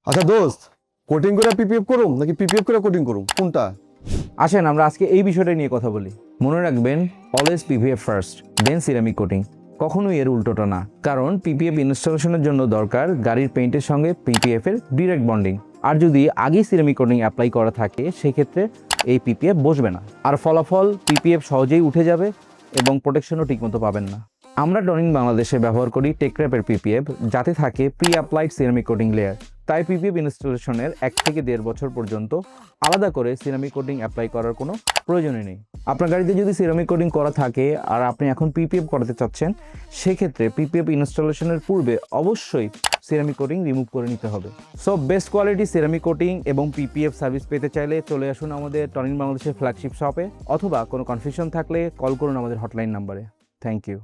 আচ্ছা দোস্ত, কোটিং করে পিপিএফ করুম নাকি পিপিএফ করে কোটিং করুম, কোনটা? আসেন আমরা আজকে এই বিষয়টা নিয়ে কথা বলি। মনে রাখবেন, অলওয়েজ পিপিএফ ফার্স্ট, দেন সিরামিক কোটিং, কখনোই এর উল্টোটা না। কারণ পিপিএফ ইনস্টলেশনের জন্য দরকার গাড়ির পেইন্টের সঙ্গে পিপিএফ এর ডিরেক্ট বন্ডিং। আর যদি আগেই সিরামিক কোটিং অ্যাপ্লাই করা থাকে সেক্ষেত্রে এই পিপিএফ বসবে না, আর ফলাফল পিপিএফ সহজেই উঠে যাবে এবং প্রোটেকশনও ঠিকমতো পাবেন না। আমরা টনিং বাংলাদেশে ব্যবহার করি টেকক্র্যাপের পিপিএফ, যাতে থাকে pre applied ceramic coating layer. তাই পিপিএফ ইনস্টলেশনের 1 থেকে 1.5 বছর পর্যন্ত আলাদা করে সিরামিক কোটিং অ্যাপ্লাই করার কোনো প্রয়োজনই নেই। আপনার গাড়িতে যদি সিরামিক কোটিং করা থাকে আর আপনি এখন পিপিএফ করাতে চাচ্ছেন, সেক্ষেত্রে পিপিএফ ইনস্টলেশনের পূর্বে অবশ্যই সিরামিক কোটিং রিমুভ করে নিতে হবে। So best quality ceramic coating এবং পিপিএফ সার্ভিস পেতে চাইলে চলে আসুন আমাদের টনিং বাংলাদেশের ফ্ল্যাগশিপ শপে, অথবা কোনো কনফিউশন থাকলে কল করুন আমাদের হটলাইন নাম্বারে। Thank you.